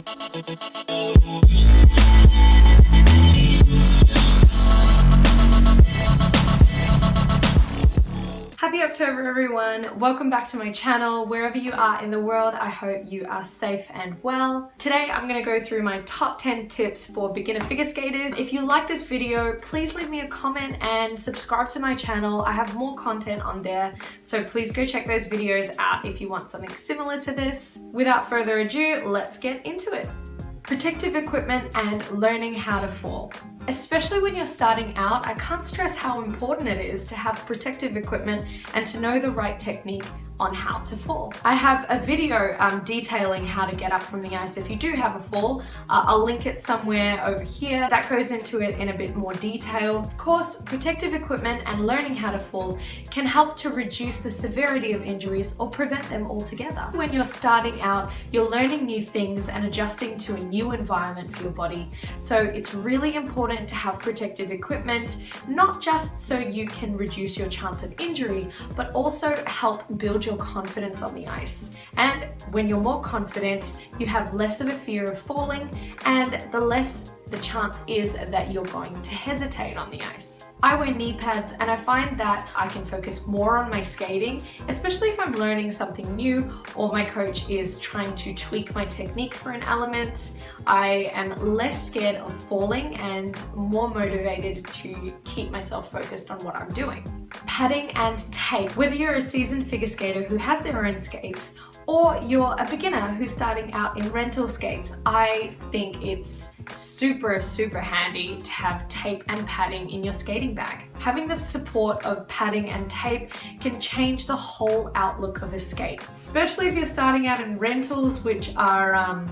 Happy October everyone! Welcome back to my channel. Wherever you are in the world, I hope you are safe and well. Today I'm going to go through my top 10 tips for beginner figure skaters. If you like this video, please leave me a comment and subscribe to my channel. I have more content on there, so please go check those videos out if you want something similar to this. Without further ado, let's get into it. Protective equipment and learning how to fall. Especially when you're starting out, I can't stress how important it is to have protective equipment and to know the right technique on how to fall. I have a video detailing how to get up from the ice if you do have a fall. I'll link it somewhere over here. That goes into it in a bit more detail. Of course, protective equipment and learning how to fall can help to reduce the severity of injuries or prevent them altogether. When you're starting out, you're learning new things and adjusting to a new environment for your body. So it's really important to have protective equipment, not just so you can reduce your chance of injury, but also help build your confidence on the ice. And when you're more confident, you have less of a fear of falling, and the less the chance is that you're going to hesitate on the ice. I wear knee pads and I find that I can focus more on my skating, especially if I'm learning something new or my coach is trying to tweak my technique for an element. I am less scared of falling and more motivated to keep myself focused on what I'm doing. Padding and tape. Whether you're a seasoned figure skater who has their own skates or you're a beginner who's starting out in rental skates, I think it's super handy to have tape and padding in your skating bag. Having the support of padding and tape can change the whole outlook of a skate, especially if you're starting out in rentals, which are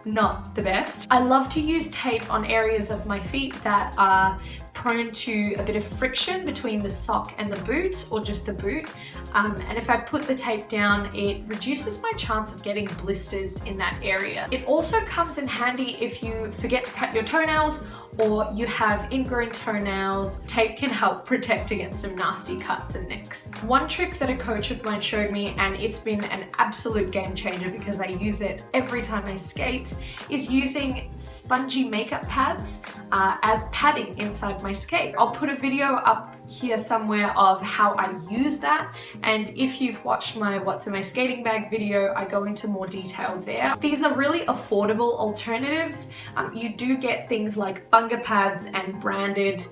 not the best. I love to use tape on areas of my feet that are prone to a bit of friction between the sock and the boot, or just the boot, and if I put the tape down, it reduces my chance of getting blisters in that area. It also comes in handy if you forget to cut your toenails or you have ingrown toenails. Tape can help protect against some nasty cuts and nicks. One trick that a coach of mine showed me, and it's been an absolute game changer because I use it every time I skate, is using spongy makeup pads as padding inside my skate. I'll put a video up here somewhere of how I use that, and if you've watched my What's in My Skating Bag video, I go into more detail there. These are really affordable alternatives. You do get things like Bunga pads and branded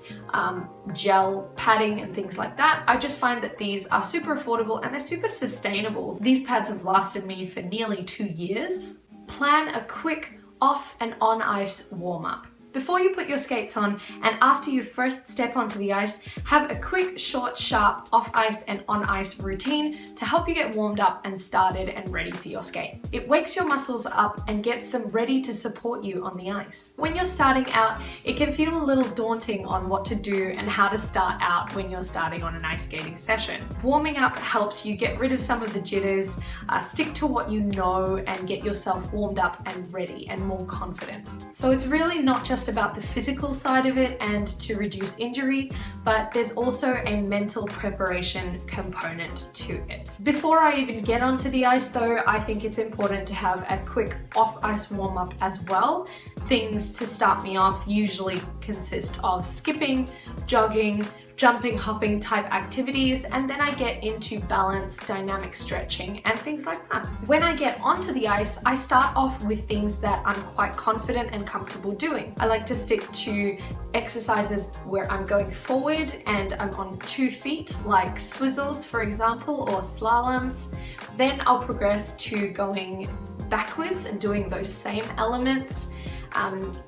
gel padding and things like that. I just find that these are super affordable and they're super sustainable. These pads have lasted me for nearly 2 years. Plan a quick off and on ice warm-up. Before you put your skates on and after you first step onto the ice, have a quick, short, sharp off-ice and on-ice routine to help you get warmed up and started and ready for your skate. It wakes your muscles up and gets them ready to support you on the ice. When you're starting out, it can feel a little daunting on what to do and how to start out when you're starting on an ice skating session. Warming up helps you get rid of some of the jitters, stick to what you know, and get yourself warmed up and ready and more confident. So it's really not just about the physical side of it and to reduce injury, but there's also a mental preparation component to it. Before I even get onto the ice though, I think it's important to have a quick off-ice warm-up as well. Things to start me off usually consist of skipping, jogging, jumping, hopping type activities, and then I get into balance, dynamic stretching, and things like that. When I get onto the ice, I start off with things that I'm quite confident and comfortable doing. I like to stick to exercises where I'm going forward and I'm on 2 feet, like swizzles, for example, or slaloms. Then I'll progress to going backwards and doing those same elements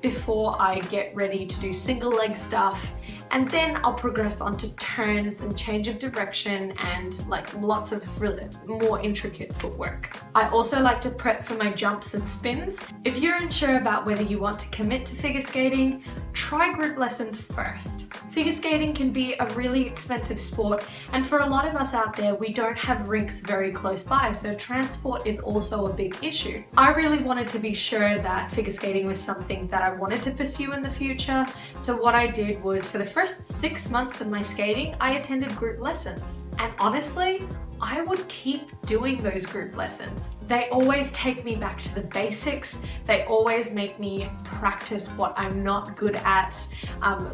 before I get ready to do single leg stuff, and then I'll progress on to turns and change of direction and like lots of really more intricate footwork. I also like to prep for my jumps and spins. If you're unsure about whether you want to commit to figure skating, try group lessons first. Figure skating can be a really expensive sport, and for a lot of us out there, we don't have rinks very close by, so transport is also a big issue. I really wanted to be sure that figure skating was something that I wanted to pursue in the future, so what I did was for the first 6 months of my skating, I attended group lessons. And honestly, I would keep doing those group lessons. They always take me back to the basics. They always make me practice what I'm not good at.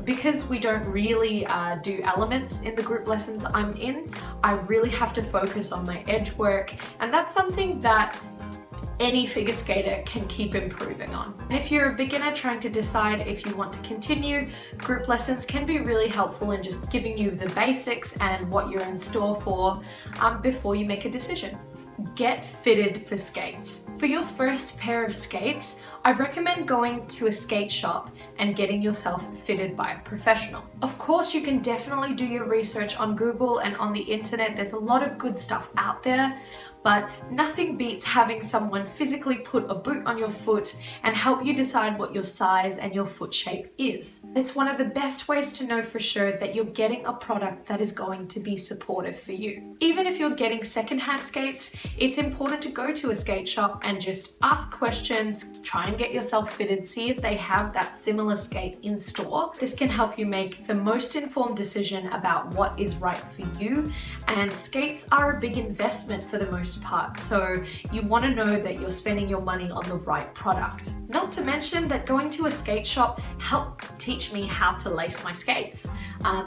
Because we don't really do elements in the group lessons I'm in, I really have to focus on my edge work, and that's something that any figure skater can keep improving on. And if you're a beginner trying to decide if you want to continue, group lessons can be really helpful in just giving you the basics and what you're in store for before you make a decision. Get fitted for skates. For your first pair of skates, I recommend going to a skate shop and getting yourself fitted by a professional. Of course, you can definitely do your research on Google and on the internet. There's a lot of good stuff out there, but nothing beats having someone physically put a boot on your foot and help you decide what your size and your foot shape is. It's one of the best ways to know for sure that you're getting a product that is going to be supportive for you. Even if you're getting secondhand skates, it's important to go to a skate shop and just ask questions, try and get yourself fitted, see if they have that similar skate in store. This can help you make the most informed decision about what is right for you, and skates are a big investment for the most part, so you want to know that you're spending your money on the right product. Not to mention that going to a skate shop helped teach me how to lace my skates,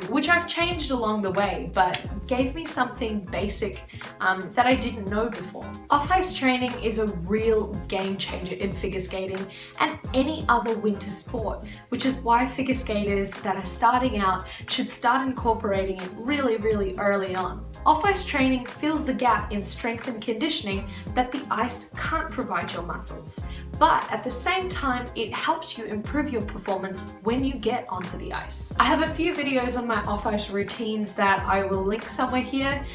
which I've changed along the way, but gave me something basic that I didn't know before. Off-ice training is a real game changer in figure skating and any other winter sport, which is why figure skaters that are starting out should start incorporating it really, really early on. Off-ice training fills the gap in strength and conditioning that the ice can't provide your muscles, but at the same time, it helps you improve your performance when you get onto the ice. I have a few videos on my off-ice routines that I will link somewhere here,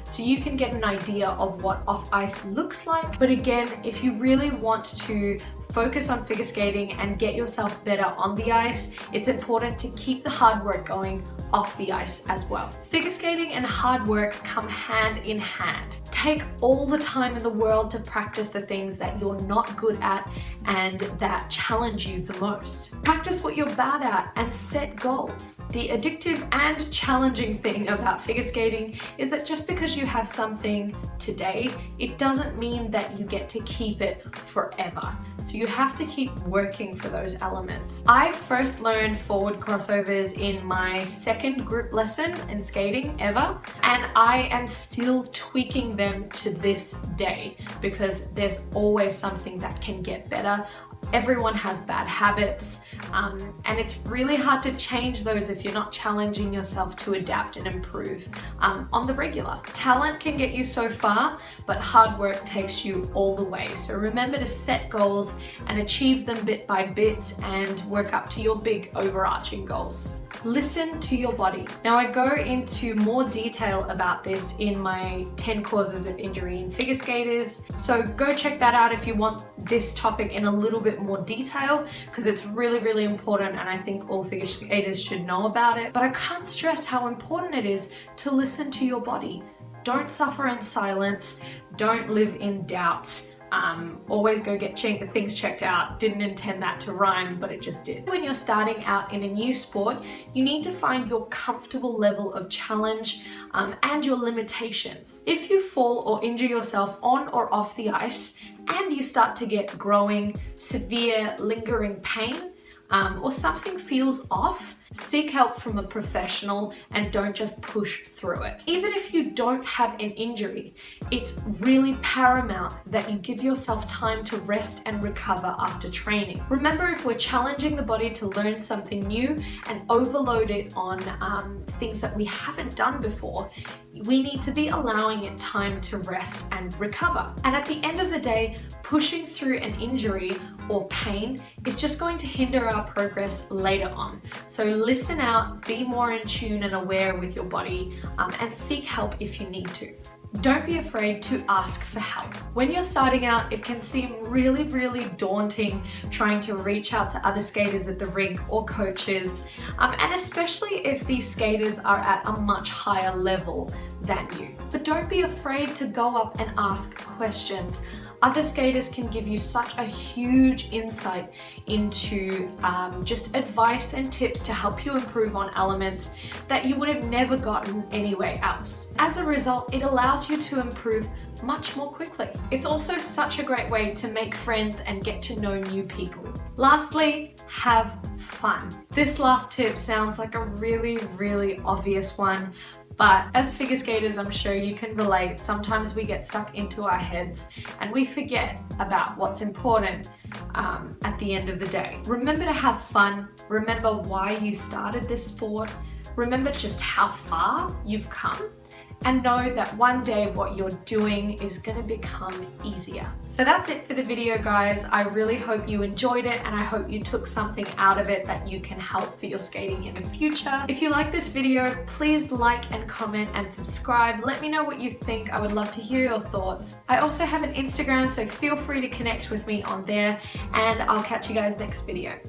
so you can get an idea of what off-ice looks like. But again, if you really want to focus on figure skating and get yourself better on the ice, it's important to keep the hard work going off the ice as well. Figure skating and hard work come hand in hand. Take all the time in the world to practice the things that you're not good at and that challenge you the most. Practice what you're bad at and set goals. The addictive and challenging thing about figure skating is that just because you have something today, it doesn't mean that you get to keep it forever. So you have to keep working for those elements. I first learned forward crossovers in my second group lesson in skating ever, and I am still tweaking them to this day because there's always something that can get better. Everyone has bad habits, and it's really hard to change those if you're not challenging yourself to adapt and improve on the regular. Talent can get you so far, but hard work takes you all the way. So remember to set goals and achieve them bit by bit and work up to your big overarching goals. Listen to your body. Now, I go into more detail about this in my 10 causes of injury in figure skaters, so go check that out if you want this topic in a little bit more detail, because it's really, really important and I think all figure skaters should know about it. But I can't stress how important it is to listen to your body. Don't suffer in silence. Don't live in doubt. Always go get things checked out. Didn't intend that to rhyme, but it just did. When you're starting out in a new sport, you need to find your comfortable level of challenge and your limitations. If you fall or injure yourself on or off the ice and you start to get growing, severe, lingering pain, or something feels off, seek help from a professional and don't just push through it. Even if you don't have an injury, it's really paramount that you give yourself time to rest and recover after training. Remember, if we're challenging the body to learn something new and overload it on things that we haven't done before, we need to be allowing it time to rest and recover. And at the end of the day, pushing through an injury or pain is just going to hinder our progress later on. So listen out, be more in tune and aware with your body, and seek help if you need to. Don't be afraid to ask for help. When you're starting out, it can seem really, really daunting trying to reach out to other skaters at the rink or coaches, and especially if these skaters are at a much higher level than you. But don't be afraid to go up and ask questions. Other skaters can give you such a huge insight into just advice and tips to help you improve on elements that you would have never gotten anywhere else. As a result, it allows you to improve much more quickly. It's also such a great way to make friends and get to know new people. Lastly, have fun. This last tip sounds like a really obvious one, but as figure skaters, I'm sure you can relate. Sometimes we get stuck into our heads and we forget about what's important at the end of the day. Remember to have fun. Remember why you started this sport. Remember just how far you've come. And know that one day what you're doing is going to become easier. So that's it for the video, guys. I really hope you enjoyed it and I hope you took something out of it that you can help for your skating in the future. If you like this video, please like and comment and subscribe. Let me know what you think. I would love to hear your thoughts. I also have an Instagram, so feel free to connect with me on there, and I'll catch you guys next video.